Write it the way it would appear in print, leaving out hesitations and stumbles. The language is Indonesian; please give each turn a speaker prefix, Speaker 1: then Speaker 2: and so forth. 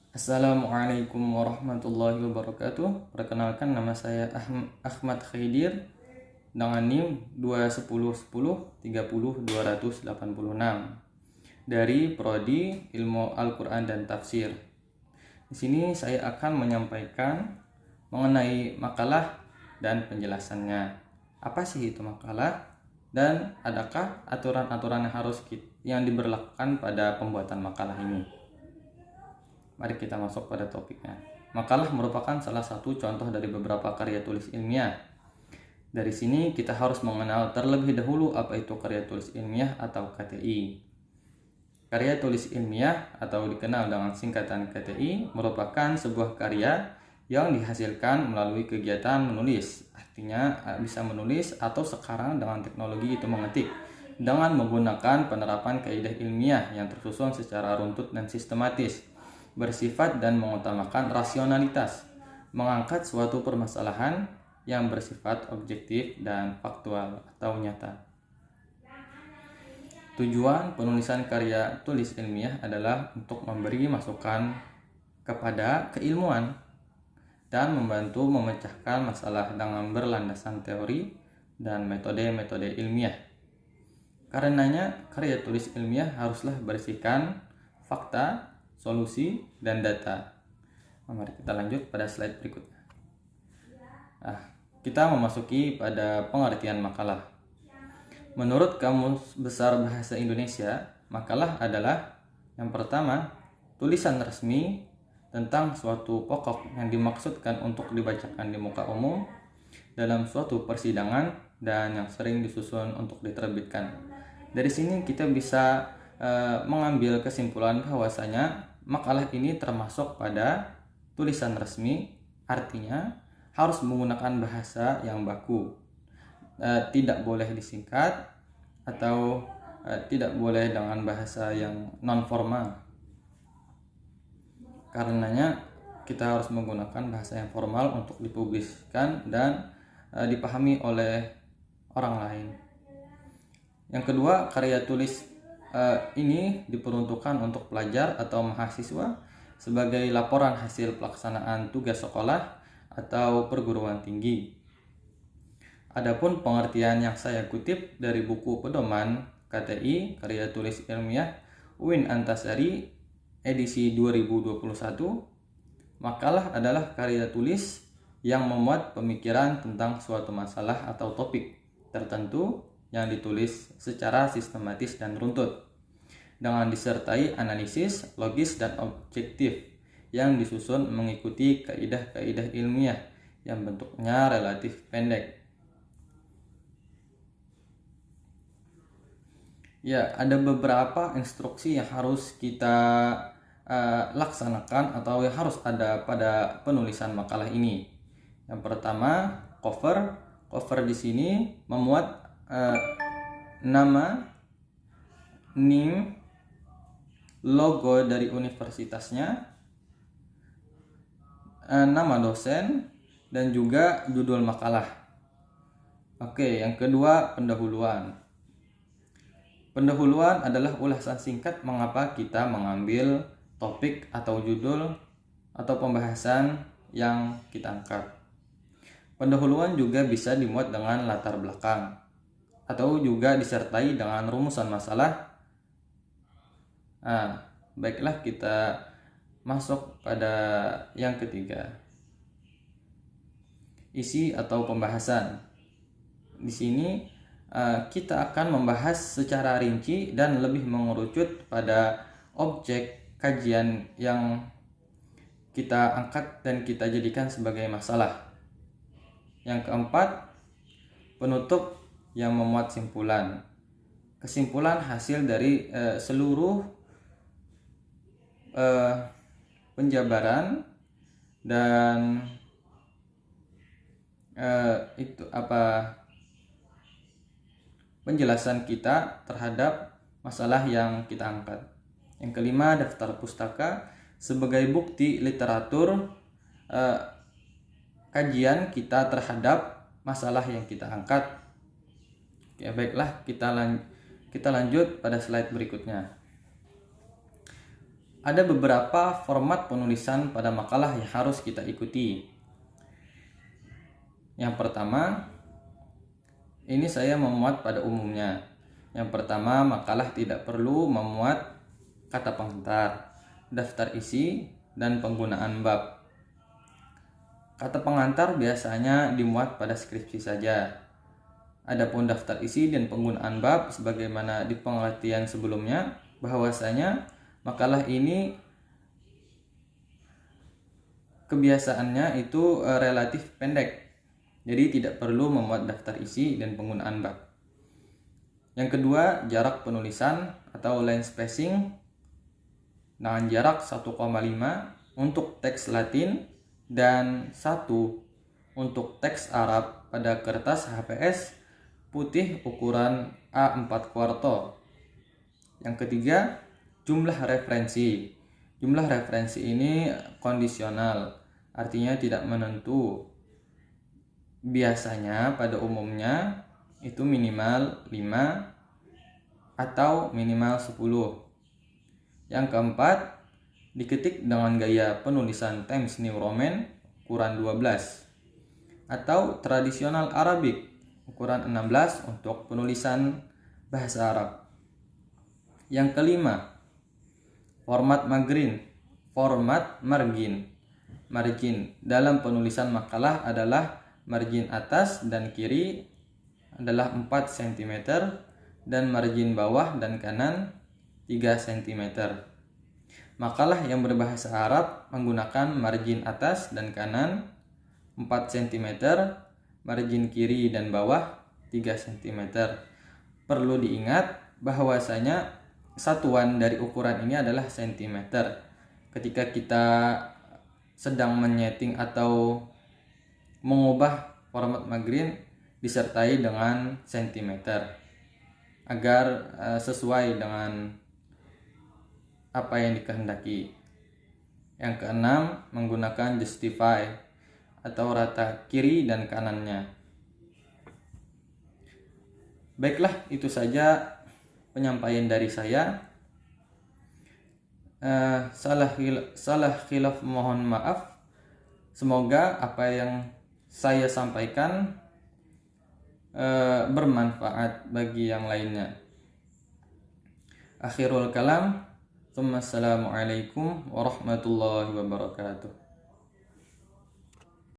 Speaker 1: Assalamualaikum warahmatullahi wabarakatuh. Perkenalkan, nama saya Ahmad Khaidir dengan NIM 21010300286 dari Prodi Ilmu Al-Quran dan Tafsir. Di sini saya akan menyampaikan mengenai makalah dan penjelasannya. Apa sih itu makalah dan adakah aturan-aturan yang diberlakukan pada pembuatan makalah ini? Mari kita masuk pada topiknya. Makalah merupakan salah satu contoh dari beberapa karya tulis ilmiah. Dari sini kita harus mengenal terlebih dahulu apa itu karya tulis ilmiah atau KTI. Karya tulis ilmiah atau dikenal dengan singkatan KTI merupakan sebuah karya yang dihasilkan melalui kegiatan menulis. Artinya bisa menulis atau sekarang dengan teknologi itu mengetik dengan menggunakan penerapan kaidah ilmiah yang tersusun secara runtut dan sistematis, bersifat dan mengutamakan rasionalitas, mengangkat suatu permasalahan yang bersifat objektif dan faktual atau nyata. Tujuan penulisan karya tulis ilmiah adalah untuk memberi masukan kepada keilmuan dan membantu memecahkan masalah dengan berlandasan teori dan metode-metode ilmiah. Karenanya, karya tulis ilmiah haruslah berisikan fakta, solusi, dan data. Mari kita lanjut pada slide berikutnya. Kita memasuki pada pengertian makalah. Menurut Kamus Besar Bahasa Indonesia, makalah adalah yang pertama, tulisan resmi tentang suatu pokok yang dimaksudkan untuk dibacakan di muka umum dalam suatu persidangan dan yang sering disusun untuk diterbitkan. Dari sini kita bisa mengambil kesimpulan bahwasanya makalah ini termasuk pada tulisan resmi, artinya harus menggunakan bahasa yang baku, tidak boleh disingkat atau tidak boleh dengan bahasa yang non formal. Karenanya kita harus menggunakan bahasa yang formal untuk dipublikasikan dan dipahami oleh orang lain. Yang kedua, karya tulis ini diperuntukkan untuk pelajar atau mahasiswa sebagai laporan hasil pelaksanaan tugas sekolah atau perguruan tinggi. Adapun pengertian yang saya kutip dari buku pedoman KTI karya tulis ilmiah UIN Antasari edisi 2021, makalah adalah karya tulis yang memuat pemikiran tentang suatu masalah atau topik tertentu yang ditulis secara sistematis dan runtut, dengan disertai analisis logis dan objektif yang disusun mengikuti kaidah-kaidah ilmiah yang bentuknya relatif pendek. Ya, ada beberapa instruksi yang harus kita laksanakan atau yang harus ada pada penulisan makalah ini. Yang pertama, cover di sini memuat nama, NIM, logo dari universitasnya, nama dosen, dan juga judul makalah. Oke, yang kedua, pendahuluan. Pendahuluan adalah ulasan singkat mengapa kita mengambil topik atau judul atau pembahasan yang kita angkat. Pendahuluan juga bisa dimuat dengan latar belakang atau juga disertai dengan rumusan masalah. Baiklah, kita masuk pada yang ketiga, isi atau pembahasan. Di sini kita akan membahas secara rinci dan lebih mengerucut pada objek kajian yang kita angkat dan kita jadikan sebagai masalah. Yang keempat, penutup yang memuat simpulan. Kesimpulan hasil dari seluruh penjabaran dan penjelasan kita terhadap masalah yang kita angkat. Yang kelima, daftar pustaka sebagai bukti literatur kajian kita terhadap masalah yang kita angkat. Oke, baiklah, kita lanjut pada slide berikutnya. Ada beberapa format penulisan pada makalah yang harus kita ikuti. Yang pertama, ini saya memuat pada umumnya. Yang pertama, makalah tidak perlu memuat kata pengantar, daftar isi, dan penggunaan bab. Kata pengantar biasanya dimuat pada skripsi saja. Adapun daftar isi dan penggunaan bab sebagaimana di pengertian sebelumnya, bahwasanya makalah ini kebiasaannya itu relatif pendek. Jadi tidak perlu memuat daftar isi dan penggunaan bab. Yang kedua, jarak penulisan atau line spacing dengan jarak 1,5 untuk teks Latin dan 1 untuk teks Arab pada kertas HVS putih ukuran A4 kuarto. Yang ketiga, jumlah referensi. Jumlah referensi ini kondisional, artinya tidak menentu. Biasanya pada umumnya itu minimal 5 atau minimal 10. Yang keempat, diketik dengan gaya penulisan Times New Roman ukuran 12 atau tradisional Arabic ukuran 16 untuk penulisan bahasa Arab. Yang kelima, format margin. Margin dalam penulisan makalah adalah margin atas dan kiri adalah 4 cm dan margin bawah dan kanan 3 cm. Makalah yang berbahasa Arab menggunakan margin atas dan kanan 4 cm, margin kiri dan bawah 3 cm. Perlu diingat bahwasanya satuan dari ukuran ini adalah cm. Ketika kita sedang menyeting atau mengubah format margin disertai dengan cm agar sesuai dengan apa yang dikehendaki. Yang keenam, menggunakan justify atau rata kiri dan kanannya. Baiklah, itu saja penyampaian dari saya. Salah khilaf mohon maaf. Semoga apa yang saya sampaikan bermanfaat bagi yang lainnya. Akhirul kalam. Assalamualaikum warahmatullahi wabarakatuh.